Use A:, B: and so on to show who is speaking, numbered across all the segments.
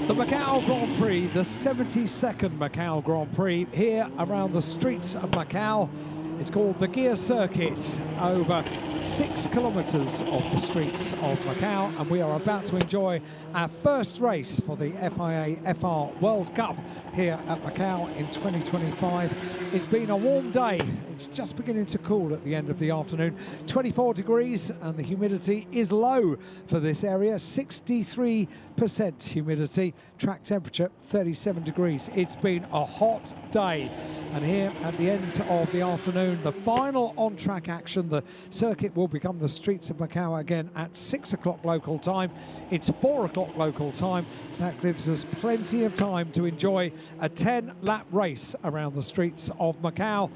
A: The Macau Grand Prix, the 72nd Macau Grand Prix, here around the streets of Macau. It's called the Guia Circuit, over 6 kilometres of the streets of Macau, and we are about to enjoy our first race for the FIA FR World Cup here at Macau in 2025. It's been a warm day. It's just beginning to cool at the end of the afternoon. 24 degrees, and the humidity is low for this area, 63% humidity. Track temperature 37 degrees. It's been a hot day, and here at the end of the afternoon, the final on-track action. The circuit will become the streets of Macau again at 6 o'clock local time. It's 4 o'clock local time. That gives us plenty of time to enjoy a 10-lap race around the streets of Macau.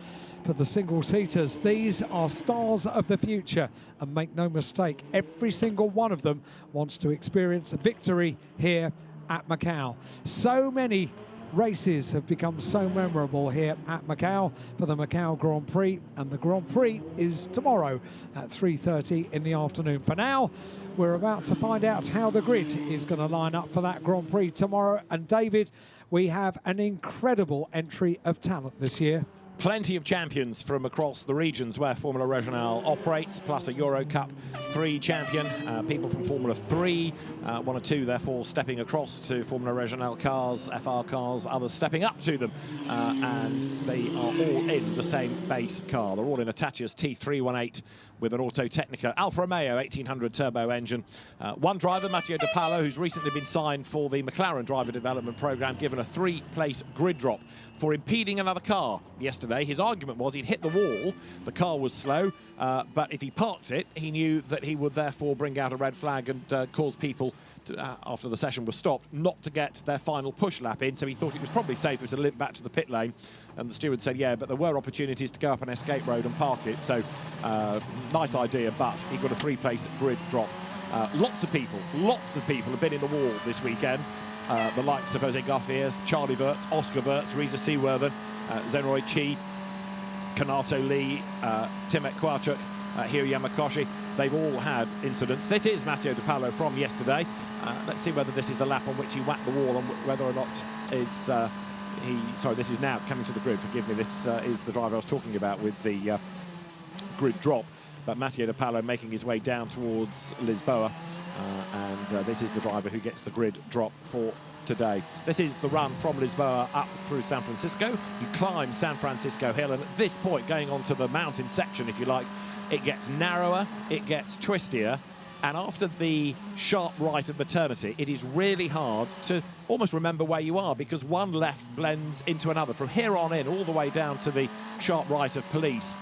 A: For the single-seaters, these are stars of the future, and make no mistake, every single one of them wants to experience a victory here at Macau. So many races have become so memorable here at Macau for the Macau Grand Prix, and the Grand Prix is tomorrow at 3:30 in the afternoon. For now, we're about to find out how the grid is going to line up for that Grand Prix tomorrow. And David, we have an incredible entry of talent this year.
B: Plenty of champions from across the regions where Formula Regional operates, plus a Euro Cup 3 champion. People from Formula 3, 1 or 2 therefore stepping across to Formula Regional cars, FR cars, others stepping up to them. And they are all in the same base car. They're all in a Tatius T318 with an Auto Technica Alfa Romeo 1800 turbo engine. One driver, Matteo De Paolo, who's recently been signed for the McLaren driver development program, given a 3-place grid drop for impeding another car yesterday. His argument was he'd hit the wall, the car was slow, but if he parked it, he knew that he would therefore bring out a red flag and cause people to, after the session was stopped, not to get their final push lap in. So he thought it was probably safer to limp back to the pit lane. And the steward said, yeah, but there were opportunities to go up an escape road and park it. So nice idea, but he got a 3-place grid drop. Lots of people have been in the wall this weekend. The likes of Jose Garfias, Charlie Wirtz, Oscar Wirtz, Risa Seaworthen, Zenroy Chi, Kanato Lee, Timet Kwarchuk, Hiro Yamakoshi. They've all had incidents. This is Matteo De Paolo from yesterday. Let's see whether this is the lap on which he whacked the wall, and whether or not it's sorry, this is now coming to the grid. Forgive me, this is the driver I was talking about with the grid drop. But Matteo De Paolo making his way down towards Lisboa. And this is the driver who gets the grid drop for today. This is the run from Lisboa up through San Francisco. You climb San Francisco Hill, and at this point, going on to the mountain section, if you like, it gets narrower, it gets twistier, and after the sharp right of maternity, it is really hard to almost remember where you are, because one left blends into another. From here on in, all the way down to the sharp right of police,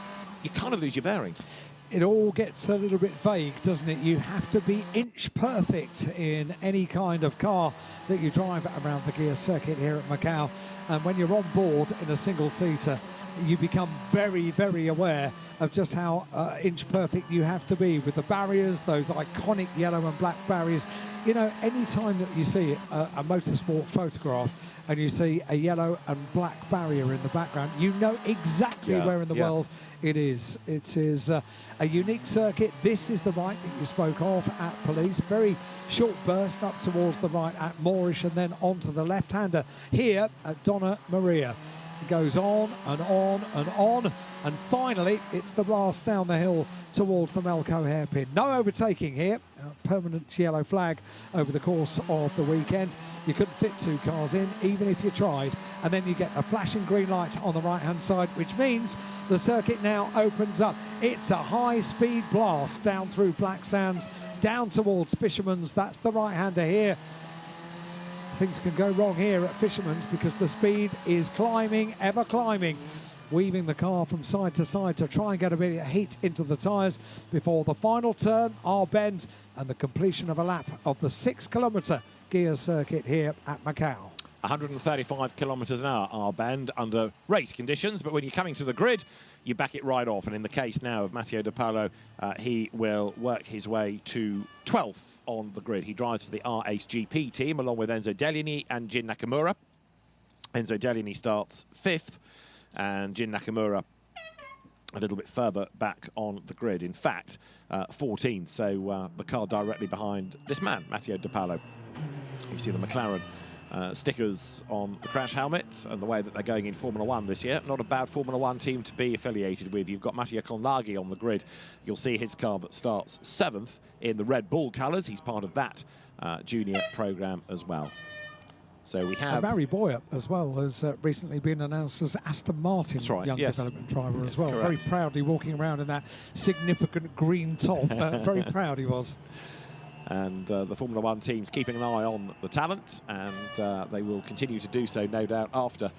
B: you kind of lose your bearings.
A: It all gets a little bit vague, doesn't it? You have to be inch perfect in any kind of car that you drive around the Guia Circuit here at Macau. And when you're on board in a single-seater, you become very, very aware of just how inch perfect you have to be with the barriers, those iconic yellow and black barriers. You know, any time that you see a motorsport photograph and you see a yellow and black barrier in the background, you know exactly where in the world it is. It is a unique circuit. This is the right that you spoke of at Police. Very short burst up towards the right at Moorish, and then onto the left-hander here at Donna Maria. It goes on and on and on, and finally it's the blast down the hill towards the Melco hairpin. No overtaking here. Permanent yellow flag over the course of the weekend. You couldn't fit 2 cars in, even if you tried. And then you get a flashing green light on the right-hand side, which means the circuit now opens up. It's a high-speed blast down through Black Sands, down towards Fisherman's. That's the right-hander here. Things can go wrong here at Fisherman's because the speed is climbing, ever climbing, weaving the car from side to side to try and get a bit of heat into the tyres before the final turn, our bend, and the completion of a lap of the 6-kilometre Guia Circuit here at Macau.
B: 135 kilometres an hour, our bend, under race conditions, but when you're coming to the grid, you back it right off. And in the case now of Matteo De Paolo, he will work his way to 12th on the grid. He drives for the R-Ace GP team along with Enzo Deliani and Jin Nakamura. Enzo Deliani starts 5th, and Jin Nakamura a little bit further back on the grid. In fact, 14th, so the car directly behind this man, Matteo De Paolo. You see the McLaren stickers on the crash helmet and the way that they're going in Formula One this year. Not a bad Formula One team to be affiliated with. You've got Mattia Colnaghi on the grid. You'll see his car that starts 7th in the Red Bull colours. He's part of that junior programme as well. So we have...
A: Barry Boyer as well has recently been announced as Aston Martin young development driver as well. Correct. Very proudly walking around in that significant green top. Very proud he was.
B: And the Formula One team's keeping an eye on the talent, and they will continue to do so, no doubt, after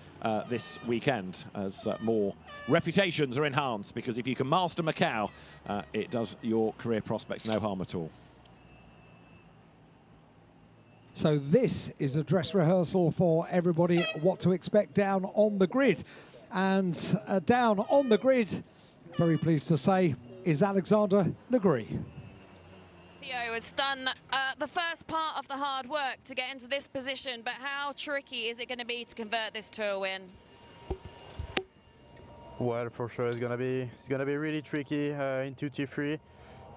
B: this weekend, as more reputations are enhanced, because if you can master Macau, it does your career prospects no harm at all.
A: So this is a dress rehearsal for everybody, what to expect down on the grid. And down on the grid, very pleased to say, is Alexander Legris.
C: Theo has done the first part of the hard work to get into this position, but how tricky is it going to be to convert this to a win?
D: Well, for sure it's gonna be really tricky into T3.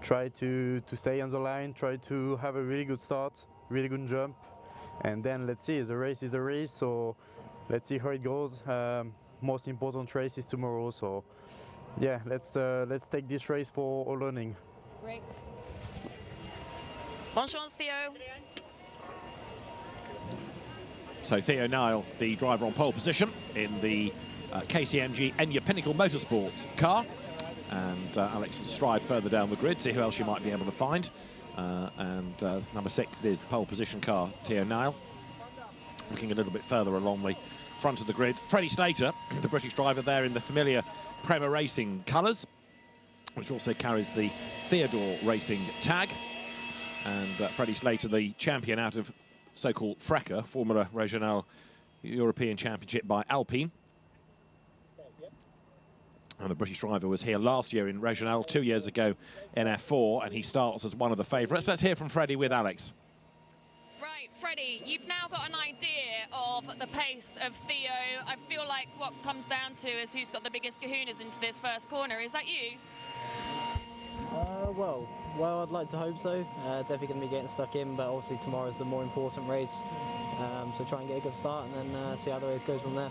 D: Try to stay on the line, try to have a really good start, really good jump, and then let's see. The race is a race, so let's see how it goes. Most important race is tomorrow, so yeah, let's take this race for all learning.
C: Great. Bon chance, Theo.
B: So Theo Nile, the driver on pole position in the KCMG Enya Pinnacle Motorsport car. And Alex will stride further down the grid, see who else you might be able to find. Number 6, it is the pole position car, Theo Nile. Looking a little bit further along the front of the grid. Freddie Slater, the British driver there in the familiar Prema Racing colours, which also carries the Theodore Racing tag. And Freddie Slater, the champion out of so-called FRECA, Formula Regionale European Championship by Alpine. And the British driver was here last year in Regionale, 2 years ago in F4, and he starts as one of the favourites. Let's hear from Freddie with Alex.
C: Right, Freddie, you've now got an idea of the pace of Theo. I feel like what comes down to is who's got the biggest kahunas into this first corner. Is that you?
E: Well, I'd like to hope so. Definitely going to be getting stuck in, but obviously tomorrow's the more important race. So try and get a good start and then see how the race goes from there.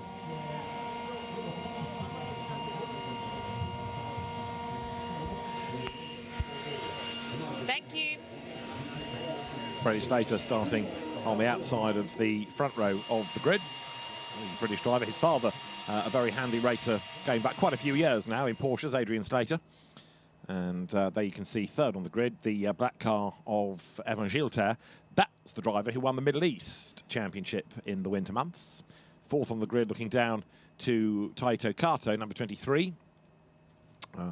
C: Thank you.
B: Freddie Slater starting on the outside of the front row of the grid. The British driver, his father, a very handy racer going back quite a few years now in Porsches, Adrian Slater. And there you can see third on the grid, the black car of Evan Gilter. That's the driver who won the Middle East Championship in the winter months. Fourth on the grid, looking down to Taito Kato, number 23.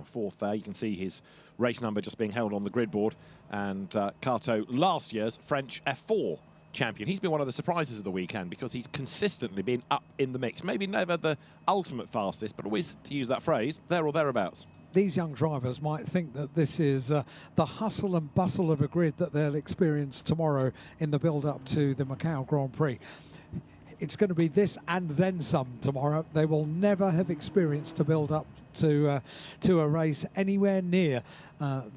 B: Fourth there, you can see his race number just being held on the grid board. And Kato, last year's French F4 champion. He's been one of the surprises of the weekend because he's consistently been up in the mix. Maybe never the ultimate fastest, but always, to use that phrase, there or thereabouts.
A: These young drivers might think that this is the hustle and bustle of a grid that they'll experience tomorrow in the build-up to the Macau Grand Prix. It's going to be this and then some tomorrow. They will never have experienced a build-up to a race anywhere near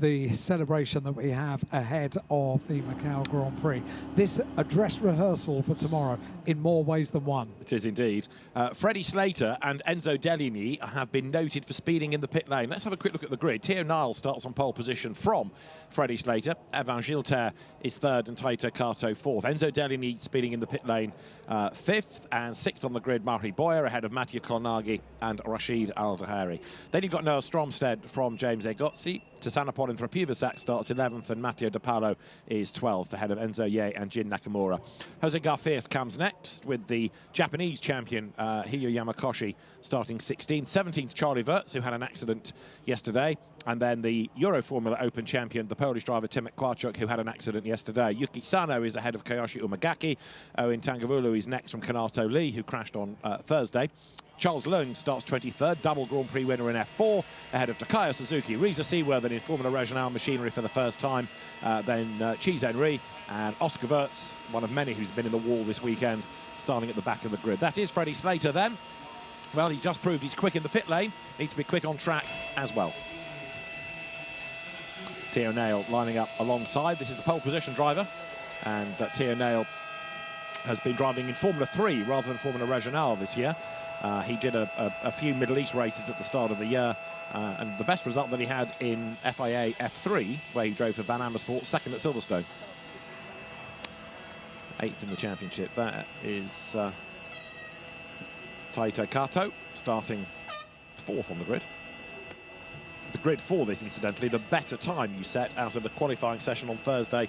A: the celebration that we have ahead of the Macau Grand Prix. This a dress rehearsal for tomorrow in more ways than one.
B: It is indeed. Freddie Slater and Enzo Deligny have been noted for speeding in the pit lane. Let's have a quick look at the grid. Theo Nile starts on pole position from Freddie Slater. Evan Gilter is third and Taito Kato fourth. Enzo Deligny speeding in the pit lane fifth, and sixth on the grid, Marie Boyer ahead of Mattia Colnaghi and Rashid Al-Dahari. Then you've got Noah Stromstead from James Egozzi. Tassanapon in Thrapuvasak starts 11th, and Matteo De Paolo is 12th, ahead of Enzo Ye and Jin Nakamura. Jose Garfias comes next with the Japanese champion, Hiyo Yamakoshi, starting 16th. 17th, Charlie Wirtz, who had an accident yesterday. And then the Euro Formula Open champion, the Polish driver Timek Kwarczuk, who had an accident yesterday. Yuki Sano is ahead of Koyoshi Umagaki. Owen Tangavulu is next from Kanato Lee, who crashed on Thursday. Charles Leung starts 23rd, double Grand Prix winner in F4, ahead of Takayo Suzuki. Reza Seaworthen in Formula Regionale machinery for the first time. Then Cheese Henry and Oscar Wirtz, one of many who's been in the wall this weekend, starting at the back of the grid. That is Freddie Slater then. Well, he just proved he's quick in the pit lane. Needs to be quick on track as well. Theo Nile lining up alongside. This is the pole position driver. And Theo Nile has been driving in Formula 3 rather than Formula Regional this year. He did a few Middle East races at the start of the year, and the best result that he had in FIA FR, where he drove for Van Amersfoort, second at Silverstone. 8th in the championship. That is Taito Kato, starting 4th on the grid. The grid for this, incidentally, the better time you set out of the qualifying session on Thursday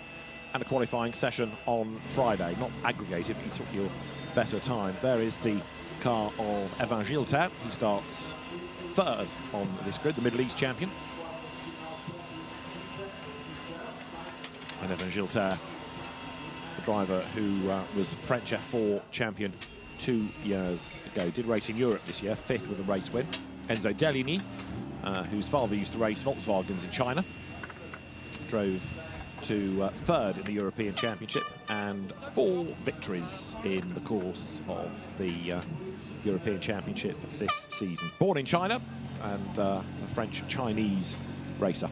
B: and a qualifying session on Friday. Not aggregated, but you took your better time. There is the car of Evan Gilter. He starts 3rd on this grid, the Middle East champion. And Evan Gilter, the driver who was French F4 champion 2 years ago, did race in Europe this year, 5th with a race win. Enzo Deligny, whose father used to race Volkswagens in China, drove to 3rd in the European Championship, and 4 victories in the course of the European Championship this season. Born in China and a French-Chinese racer.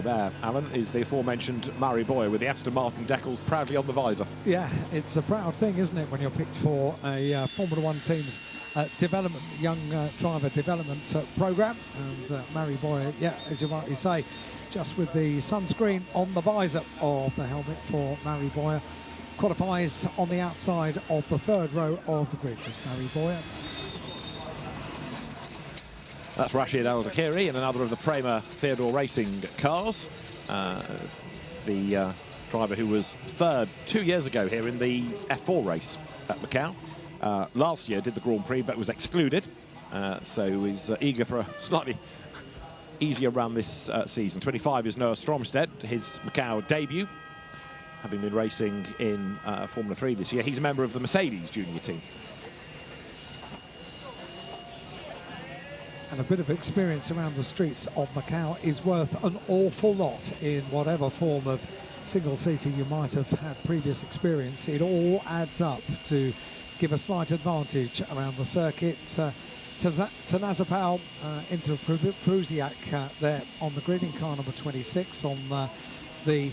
B: There, Alan, is the aforementioned Murray Boyer with the Aston Martin decals proudly on the visor.
A: Yeah, it's a proud thing, isn't it, when you're picked for a Formula One team's development, young driver development program. And Murray Boyer, yeah, as you rightly say, just with the sunscreen on the visor of the helmet for Murray Boyer, qualifies on the outside of the 3rd row of the grid. Just Murray Boyer.
B: That's Rashid Al-Dakhiri in another of the Prema Theodore Racing cars. The driver who was 3rd 2 years ago here in the F4 race at Macau. Last year did the Grand Prix but was excluded. So he's eager for a slightly easier run this season. 25 is Noah Stromstedt, his Macau debut, having been racing in Formula 3 this year. He's a member of the Mercedes junior team.
A: And a bit of experience around the streets of Macau is worth an awful lot in whatever form of single-seater you might have had previous experience. It all adds up to give a slight advantage around the circuit. Tanazapal into Prusiak there on the grid in car number 26 on the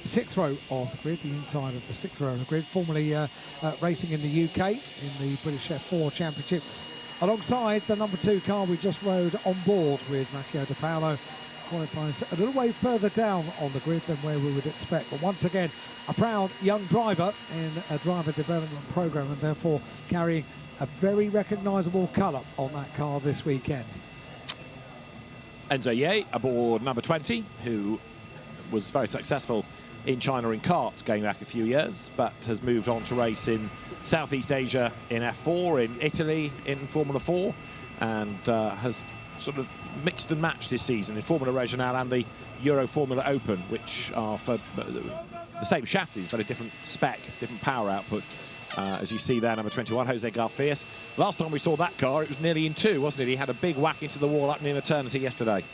A: 6th row of the grid, the inside of the 6th row of the grid, formerly racing in the UK in the British F4 Championship. Alongside the number 2 car we just rode on board with Matteo De Paolo, qualifies a little way further down on the grid than where we would expect. But once again, a proud young driver in a driver development program, and therefore carrying a very recognisable colour on that car this weekend.
B: Enzo Ye aboard number 20, who was very successful in China in kart going back a few years, but has moved on to race in Southeast Asia in F4, in Italy in Formula 4, and has sort of mixed and matched his season in Formula Regional and the Euro Formula Open, which are for the same chassis but a different spec, different power output. As you see there, number 21, Jose Garfias. Last time we saw that car, it was nearly in 2, wasn't it? He had a big whack into the wall up near Eternity yesterday.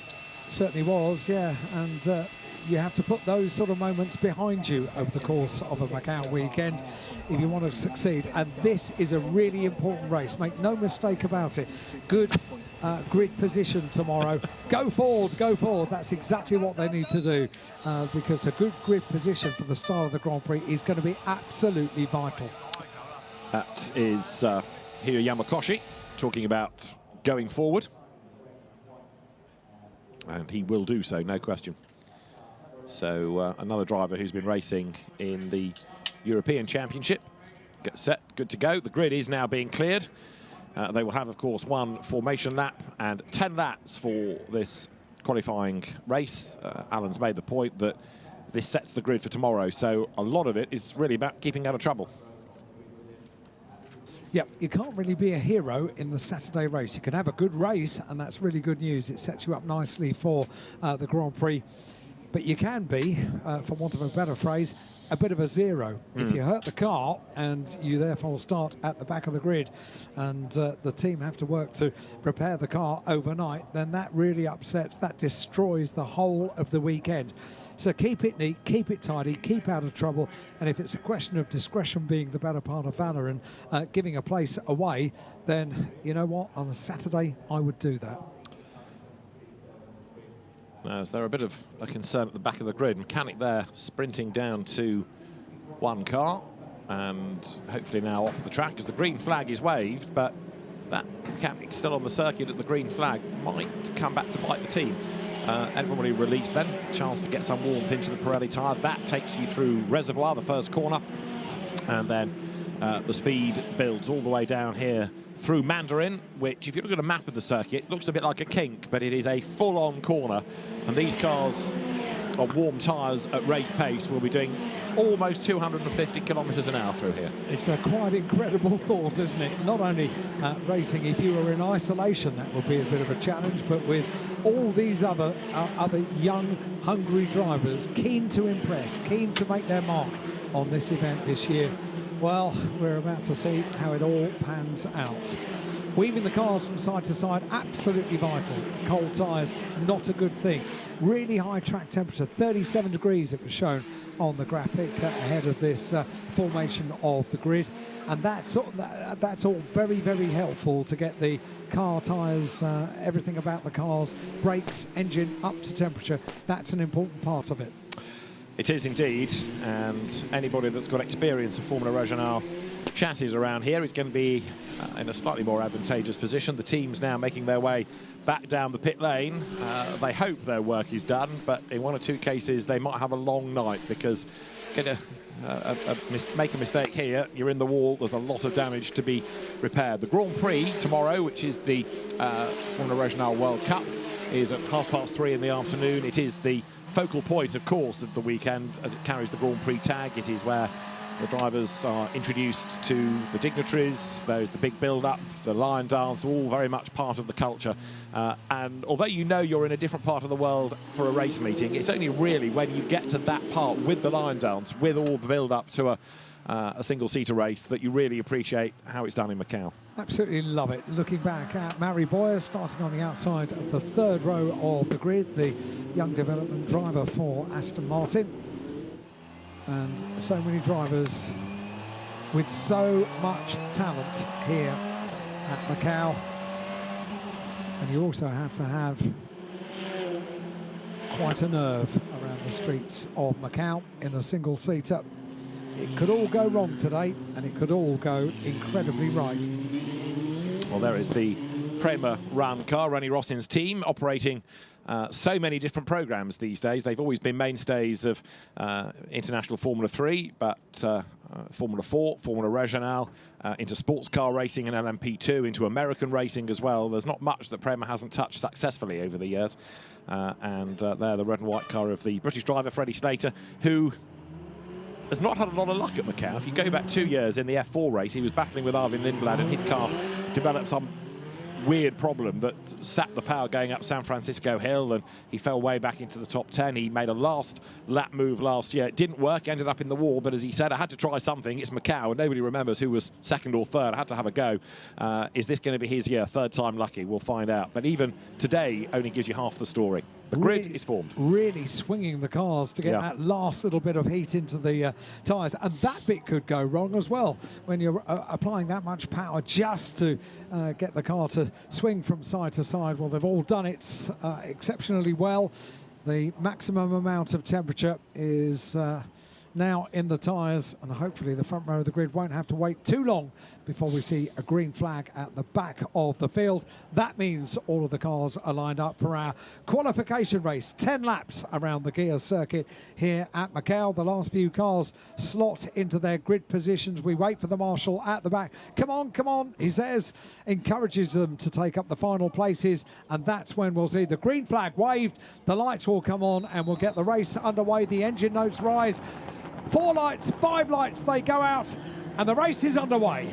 A: Certainly was, yeah, and you have to put those sort of moments behind you over the course of a Macau weekend if you want to succeed. And this is a really important race. Make no mistake about it. Good grid position tomorrow. Go forward, go forward. That's exactly what they need to do because a good grid position for the start of the Grand Prix is going to be absolutely vital.
B: That is Hiro Yamakoshi talking about going forward. And he will do so, no question. So another driver who's been racing in the European Championship. Gets set, good to go. The grid is now being cleared. They will have, of course, 1 formation lap and 10 laps for this qualifying race. Alan's made the point that this sets the grid for tomorrow, so a lot of it is really about keeping out of trouble.
A: Yeah, you can't really be a hero in the Saturday race. You can have a good race, and that's really good news. It sets you up nicely for the Grand Prix. But you can be, for want of a better phrase, a bit of a zero. If you hurt the car and you therefore start at the back of the grid and the team have to work to prepare the car overnight, then that really upsets, that destroys the whole of the weekend. So keep it neat, keep it tidy, keep out of trouble. And if it's a question of discretion being the better part of valour and giving a place away, then you know what, on a Saturday I would do that.
B: As they're a bit of a concern at the back of the grid. Mechanic there sprinting down to one car, and hopefully now off the track as the green flag is waved, but that mechanic still on the circuit at the green flag might come back to bite the team. Everybody released then, chance to get some warmth into the Pirelli tyre. That takes you through Reservoir, the first corner, and then the speed builds all the way down here through Mandarin, which, if you look at a map of the circuit, looks a bit like a kink, but it is a full-on corner, and these cars on warm tyres at race pace will be doing almost 250 kilometres an hour through here.
A: It's a quite incredible thought, isn't it? Not only racing, if you were in isolation, that would be a bit of a challenge, but with all these other young, hungry drivers keen to impress, keen to make their mark on this event this year, well, we're about to see how it all pans out. Weaving the cars from side to side, absolutely vital. Cold tyres, not a good thing. Really high track temperature, 37 degrees it was shown on the graphic ahead of this formation of the grid. And that's all very, very helpful to get the car tyres, everything about the cars, brakes, engine up to temperature. That's an important part of it.
B: It is indeed, and anybody that's got experience of Formula Regional chassis around here is going to be in a slightly more advantageous position. The team's now making their way back down the pit lane. They hope their work is done, but in one or two cases they might have a long night, because make a mistake here, you're in the wall, there's a lot of damage to be repaired. The Grand Prix tomorrow, which is the Formula Regional World Cup, is at 3:30 in the afternoon. It is the focal point, of course, of the weekend, as it carries the Grand Prix tag. It is where the drivers are introduced to the dignitaries. There's the big build-up, the lion dance, all very much part of the culture. And although you know you're in a different part of the world for a race meeting, it's only really when you get to that part with the lion dance, with all the build-up to a single-seater race, that you really appreciate how it's done in Macau.
A: Absolutely love it. Looking back at Mary Boyer starting on the outside of the third row of the grid, the young development driver for Aston Martin. And so many drivers with so much talent here at Macau. And you also have to have quite a nerve around the streets of Macau in a single-seater. It could all go wrong today, and it could all go incredibly right.
B: Well, there is the Prema Run car, Ronnie Rossin's team, operating so many different programs these days. They've always been mainstays of international Formula 3, but Formula 4, Formula Regional, into sports car racing and LMP2, into American racing as well. There's not much that Prema hasn't touched successfully over the years. And there, the red and white car of the British driver, Freddie Slater, who has not had a lot of luck at Macau. If you go back 2 years in the F4 race, he was battling with Arvin Lindblad, and his car developed some weird problem that sapped the power going up San Francisco Hill, and he fell way back into the top 10. He made a last lap move last year. It didn't work, ended up in the wall, but as he said, I had to try something. It's Macau, and nobody remembers who was second or third. I had to have a go. Is this going to be his year? Third time lucky? We'll find out. But even today only gives you half the story. The grid is formed. Really
A: swinging the cars to get that last little bit of heat into the tyres. And that bit could go wrong as well when you're applying that much power just to get the car to swing from side to side. Well, they've all done it exceptionally well. The maximum amount of temperature is now in the tyres, and hopefully the front row of the grid won't have to wait too long before we see a green flag at the back of the field. That means all of the cars are lined up for our qualification race. 10 laps around the Guia Circuit here at Macau. The last few cars slot into their grid positions. We wait for the marshal at the back. Come on, he says, encourages them to take up the final places, and that's when we'll see the green flag waved. The lights will come on and we'll get the race underway. The engine notes rise. 4 lights, 5 lights, they go out, and the race is underway.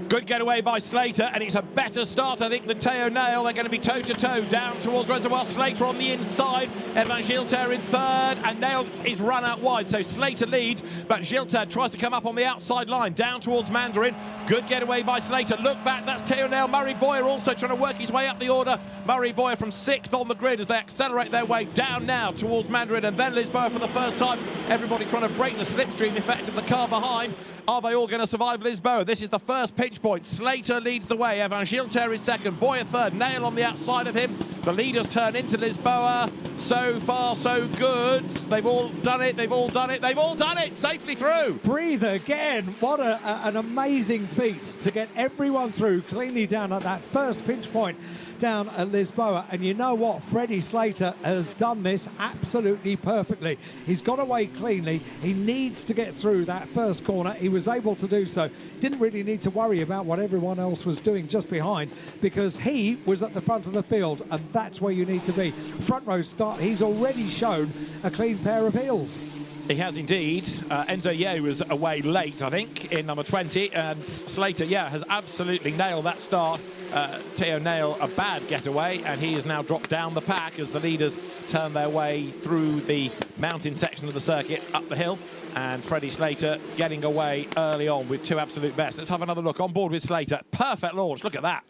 B: Good getaway by Slater, and it's a better start, I think, than Teo Nail. They're going to be toe-to-toe down towards Reservoir. Slater on the inside, Evan Gilter in third, and Nail is run out wide, so Slater leads, but Gilter tries to come up on the outside line, down towards Mandarin. Good getaway by Slater. Look back, that's Teo Nail. Murray Boyer also trying to work his way up the order. Murray Boyer from 6th on the grid as they accelerate their way down now towards Mandarin, and then Lisboa for the first time. Everybody trying to break the slipstream effect of the car behind. Are they all going to survive Lisboa? This is the first pinch point. Slater leads the way. Evan Gilter is second. Boyer third. Nail on the outside of him. The leaders turn into Lisboa. So far, so good. They've all done it. They've all done it. They've all done it safely through.
A: Breathe again. What an amazing feat to get everyone through cleanly down at that first pinch point down at Lisboa. And you know what? Freddie Slater has done this absolutely perfectly. He's got away cleanly. He needs to get through that first corner. He was able to do so. Didn't really need to worry about what everyone else was doing just behind, because he was at the front of the field, and that's where you need to be. Front row start. He's already shown a clean pair of heels.
B: He has indeed. Enzo Ye was away late, I think, in number 20, and Slater, has absolutely nailed that start. Theo nailed a bad getaway, and he has now dropped down the pack as the leaders turn their way through the mountain section of the circuit up the hill, and Freddie Slater getting away early on with two absolute best. Let's have another look on board with Slater. Perfect launch, look at that.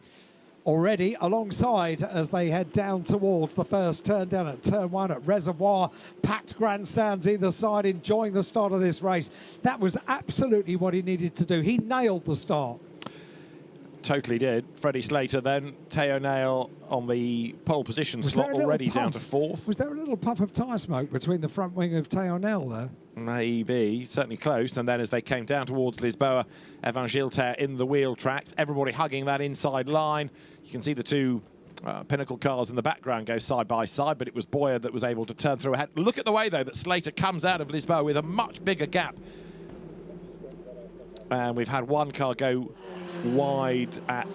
A: Already alongside as they head down towards the first turn down at turn 1 at Reservoir. Packed grandstands either side, enjoying the start of this race. That was absolutely what he needed to do. He nailed the start.
B: Totally did. Freddie Slater then, Theo Nail on the pole position slot, already down to 4th.
A: Was there a little puff of tyre smoke between the front wing of Theo Nail there?
B: Maybe, certainly close. And then as they came down towards Lisboa, Evan Gilter in the wheel tracks, everybody hugging that inside line. You can see the two Pinnacle cars in the background go side by side, but it was Boyer that was able to turn through ahead. Look at the way, though, that Slater comes out of Lisboa with a much bigger gap. And we've had one car go wide at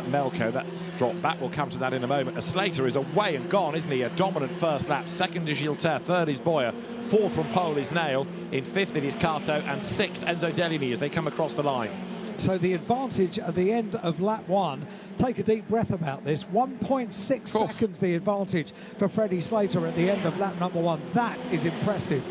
B: Melco. That's dropped back. We'll come to that in a moment. Slater is away and gone, isn't he? A dominant first lap. Second is Gilter, third is Boyer, fourth from pole is Nail, in fifth it is Cato, and sixth Enzo Deligny as they come across the line.
A: So the advantage at the end of lap 1, take a deep breath about this, 1.6 seconds the advantage for Freddie Slater at the end of lap number 1. That is impressive.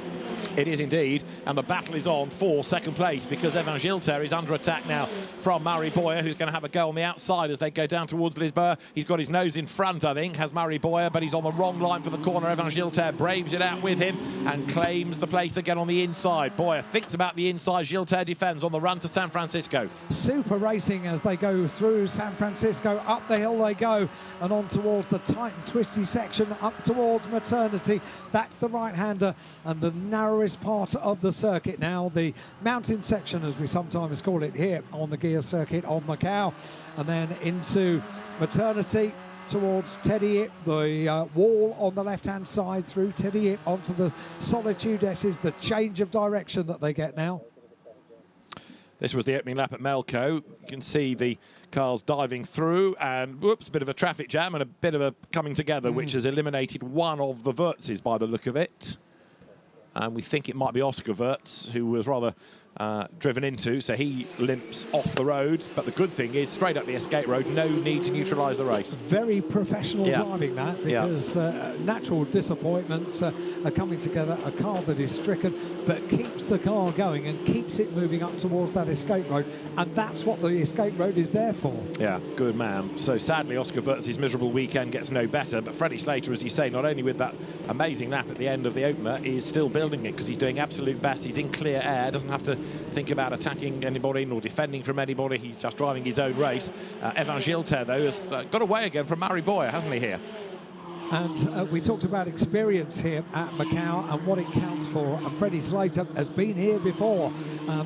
B: It is indeed, and the battle is on for second place, because Evan Gilter is under attack now from Murray Boyer, who's going to have a go on the outside as they go down towards Lisboa. He's got his nose in front, I think, has Murray Boyer, but he's on the wrong line for the corner. Evan Gilter braves it out with him and claims the place again on the inside. Boyer thinks about the inside. Gilter defends on the run to San Francisco.
A: Super racing as they go through San Francisco. Up the hill they go and on towards the tight and twisty section up towards Maternity. That's the right-hander and the narrowest part of the circuit now, the mountain section as we sometimes call it here on the Guia Circuit on Macau, and then into Maternity towards Teddy, the wall on the left-hand side through Teddy onto the Solitude. This is the change of direction that they get now.
B: This was the opening lap at Melco. You can see the cars diving through, and whoops, a bit of a traffic jam and a bit of a coming together, which has eliminated one of the Wurtzes by the look of it. And we think it might be Oscar Wurtz, who was rather driven into, so he limps off the road. But the good thing is, straight up the escape road, no need to neutralise the race.
A: Very professional driving that, because natural disappointments are coming together. A car that is stricken, but keeps the car going and keeps it moving up towards that escape road. And that's what the escape road is there for.
B: Yeah, good man. So sadly, Oscar Wurtz's miserable weekend gets no better. But Freddie Slater, as you say, not only with that amazing lap at the end of the opener, is still building it, because he's doing absolute best. He's in clear air, doesn't have to think about attacking anybody nor defending from anybody. He's just driving his own race. Evan Gilter, though, has got away again from Murray Boyer, hasn't he, here?
A: And we talked about experience here at Macau and what it counts for. And Freddie Slater has been here before.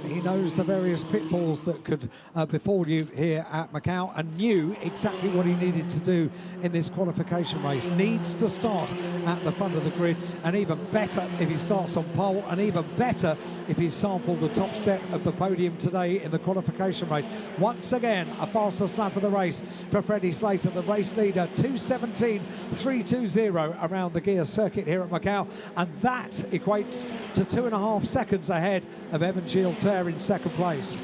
A: He knows the various pitfalls that could befall you here at Macau, and knew exactly what he needed to do in this qualification race. Needs to start at the front of the grid, and even better if he starts on pole, and even better if he sampled the top step of the podium today in the qualification race. Once again, a fastest lap of the race for Freddie Slater, the race leader, 2:17.320 around the Guia Circuit here at Macau, and that equates to 2.5 seconds ahead of Evan Gilter in second place.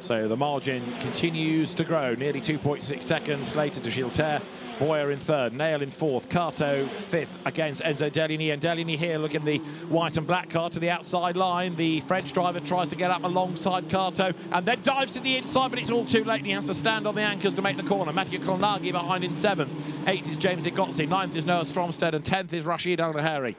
B: So the margin continues to grow, nearly 2.6 seconds. Slater to Gilter, Boyer in third, Nail in fourth, Cato fifth against Enzo Deligny, and Deligny here looking the white and black car to the outside line. The French driver tries to get up alongside Cato and then dives to the inside, but it's all too late and he has to stand on the anchors to make the corner. Mattia Colnaghi behind in seventh, eighth is James Igotzi, ninth is Noah Stromstead, and 10th is Rashid Al-Nahari.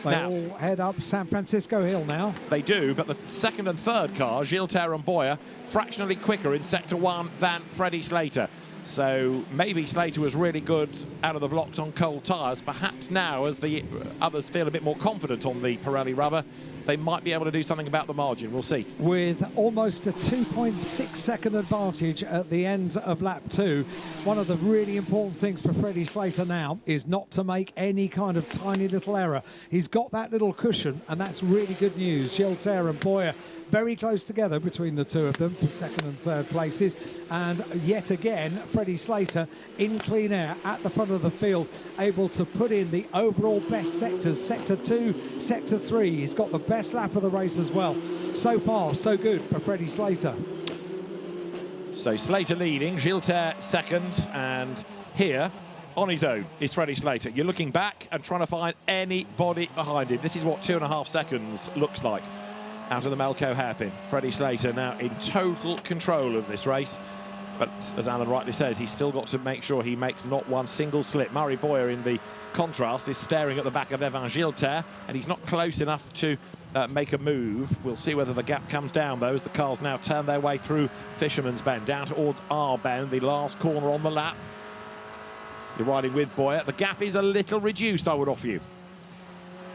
A: They all head up San Francisco Hill now.
B: They do, but the second and third cars, Gilter and Boyer, fractionally quicker in sector 1 than Freddie Slater. So maybe Slater was really good out of the blocks on cold tyres. Perhaps now, as the others feel a bit more confident on the Pirelli rubber, they might be able to do something about the margin. We'll see.
A: With almost a 2.6 second advantage at the end of lap 2, one of the really important things for Freddie Slater now is not to make any kind of tiny little error. He's got that little cushion, and that's really good news. Gilter and Boyer very close together between the two of them for second and third places. And yet again, Freddie Slater in clean air at the front of the field, able to put in the overall best sectors, sector 2, sector 3. He's got the best lap of the race as well. So far, so good for Freddie Slater.
B: So Slater leading, Gilter second, and here on his own is Freddie Slater. You're looking back and trying to find anybody behind him. This is what 2.5 seconds looks like out of the Macau hairpin. Freddie Slater now in total control of this race. But as Alan rightly says, he's still got to make sure he makes not one single slip. Murray Boyer, in the contrast, is staring at the back of Evan Gilter, and he's not close enough to make a move. We'll see whether the gap comes down, though, as the cars now turn their way through Fisherman's Bend, down towards our bend, the last corner on the lap. You're riding with Boyer. The gap is a little reduced, I would offer you.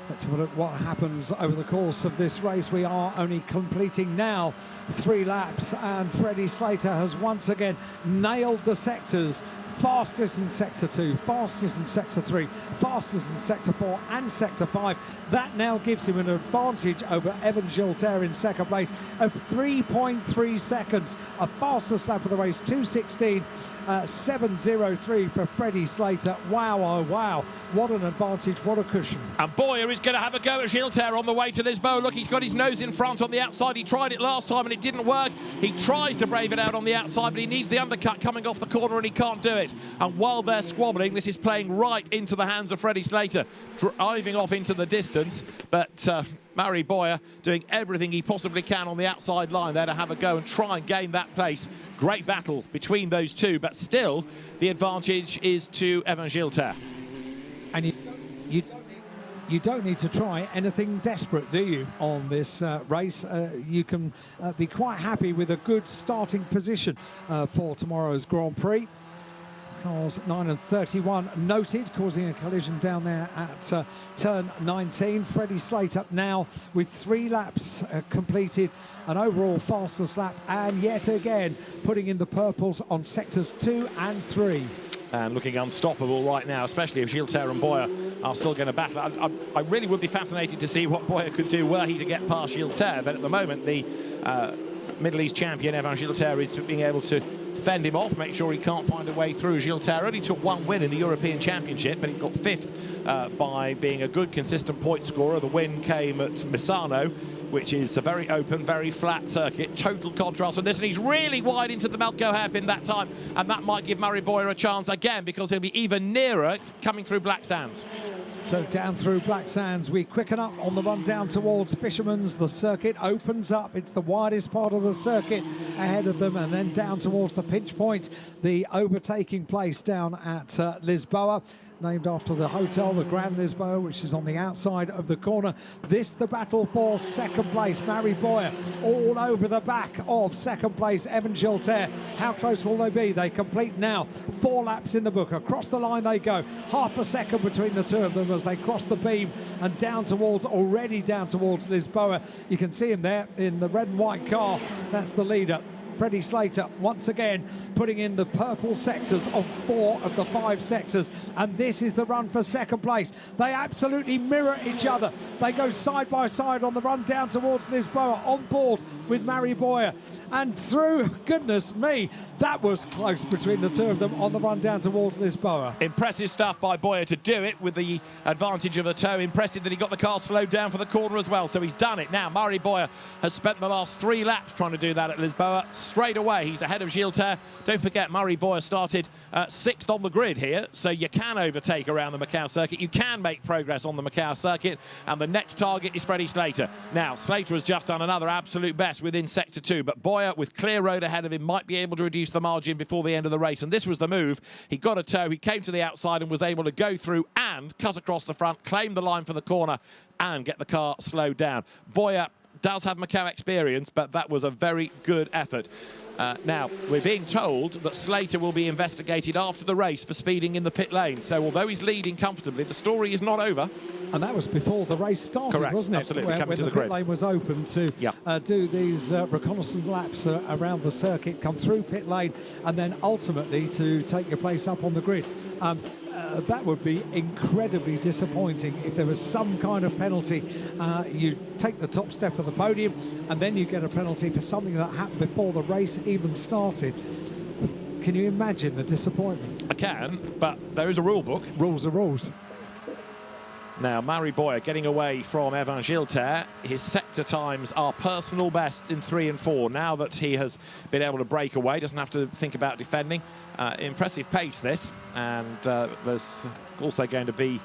A: Let's have a look what happens over the course of this race. We are only completing now 3 laps, and Freddie Slater has once again nailed the sectors. Fastest in sector 2, fastest in sector 3, fastest in sector 4 and sector 5. That now gives him an advantage over Evan Gilter in second place of 3.3 seconds. A fastest lap of the race, 2:16. 7.03 for Freddie Slater. Wow, oh wow, what an advantage, what a cushion.
B: And Boyer is going to have a go at Gilter on the way to Lisboa. Look, he's got his nose in front on the outside. He tried it last time and it didn't work. He tries to brave it out on the outside, but he needs the undercut coming off the corner and he can't do it. And while they're squabbling, this is playing right into the hands of Freddie Slater, driving off into the distance, but Murray Boyer doing everything he possibly can on the outside line there to have a go and try and gain that place. Great battle between those two, but still the advantage is to Evan Gilter.
A: And you don't need to try anything desperate, do you, on this race? You can be quite happy with a good starting position for tomorrow's Grand Prix. Cars 9 and 31 noted, causing a collision down there at turn 19. Freddie Slater now with 3 laps completed, an overall fastest lap, and yet again putting in the purples on sectors 2 and 3.
B: And looking unstoppable right now, especially if Gilter and Boyer are still going to battle. I really would be fascinated to see what Boyer could do were he to get past Gilter, but at the moment the Middle East champion Evan Gilter is being able to fend him off, make sure he can't find a way through. Gilter only took 1 win in the European Championship, but he got 5th by being a good, consistent point scorer. The win came at Misano, which is a very open, very flat circuit. Total contrast on this, and he's really wide into the Macau hairpin that time, and that might give Murray Boyer a chance again, because he'll be even nearer coming through Black Sands.
A: So down through Black Sands, we quicken up on the run down towards Fisherman's. The circuit opens up. It's the widest part of the circuit ahead of them, and then down towards the pinch point, the overtaking place down at Lisboa, named after the hotel, the Grand Lisboa, which is on the outside of the corner. This the battle for second place. Murray Boyer all over the back of second place Evan Gilter. How close will they be? They complete now 4 laps in the book. Across the line they go. Half a second between the two of them as they cross the beam and already down towards Lisboa. You can see him there in the red and white car. That's the leader. Freddie Slater once again putting in the purple sectors on 4 of the 5 sectors, and this is the run for second place. They absolutely mirror each other. They go side by side on the run down towards Lisboa, on board with Murray Boyer, and through, goodness me, that was close between the two of them on the run down towards Lisboa.
B: Impressive stuff by Boyer to do it with the advantage of a toe. Impressive that he got the car slowed down for the corner as well, so he's done it. Now Murray Boyer has spent the last 3 laps trying to do that at Lisboa. Straight away he's ahead of Gilter. Don't forget, Murray Boyer started 6th on the grid here, so you can overtake around the Macau circuit. You can make progress on the Macau circuit, and the next target is Freddie Slater. Now Slater has just done another absolute best within sector 2, but Boyer, with clear road ahead of him, might be able to reduce the margin before the end of the race, and this was the move. He got a toe, he came to the outside and was able to go through and cut across the front, claim the line for the corner and get the car slowed down. Boyer does have Macau experience, but that was a very good effort. Now, we're being told that Slater will be investigated after the race for speeding in the pit lane. So although he's leading comfortably, the story is not over.
A: And that was before the race started,
B: Correct,
A: wasn't it?
B: absolutely, coming
A: when
B: to
A: the
B: the
A: pit
B: grid.
A: lane was open to do these reconnaissance laps around the circuit, come through pit lane, and then ultimately to take your place up on the grid. That would be incredibly disappointing if there was some kind of penalty. You take the top step of the podium and then you get a penalty for something that happened before the race even started. Can you imagine the disappointment?
B: I can, but there is a rule book.
A: Rules are rules.
B: Now, Mary Boyer getting away from Evan Gilter. His sector times are personal best in 3 and 4. Now that he has been able to break away, doesn't have to think about defending. Impressive pace, this. And there's also going to be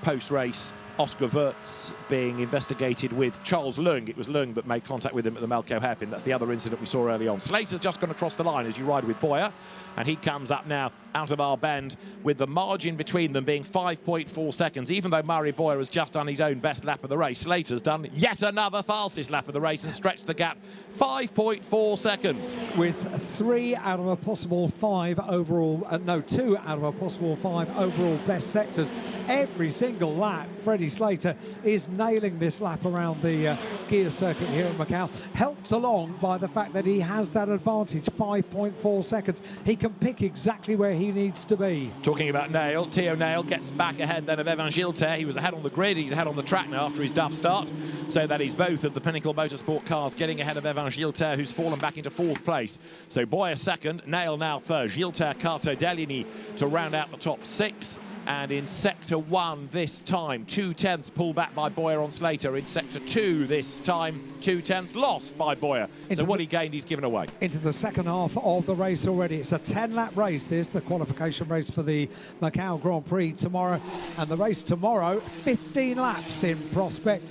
B: post-race Oscar Wirtz being investigated with Charles Leung. It was Leung that made contact with him at the Melco hairpin. That's the other incident we saw early on. Slater's just gone across the line as you ride with Boyer, and he comes up now out of our bend with the margin between them being 5.4 seconds. Even though Murray Boyer has just done his own best lap of the race, Slater's done yet another fastest lap of the race and stretched the gap 5.4 seconds.
A: With 3 out of a possible 5 overall, 2 out of a possible 5 overall best sectors. Every single lap, Freddie Slater is nailing this lap around the Guia Circuit here at Macau, helped along by the fact that he has that advantage, 5.4 seconds. He can pick exactly where he needs to be.
B: Talking about Nail, Theo Nail gets back ahead then of Evan Gilter. He was ahead on the grid, he's ahead on the track now after his duff start. So that is both of the Pinnacle Motorsport cars getting ahead of Evan Gilter, who's fallen back into 4th place. So Boyer second, Nail now third, Gilter, Carto, Deligny to round out the top 6. And in Sector 1 this time, 2/10 pulled back by Boyer on Slater. In Sector 2 this time, 2/10 lost by Boyer. So what he gained, he's given away.
A: Into the second half of the race already. It's a 10-lap race, this, the qualification race for the Macau Grand Prix tomorrow. And the race tomorrow, 15 laps in prospect.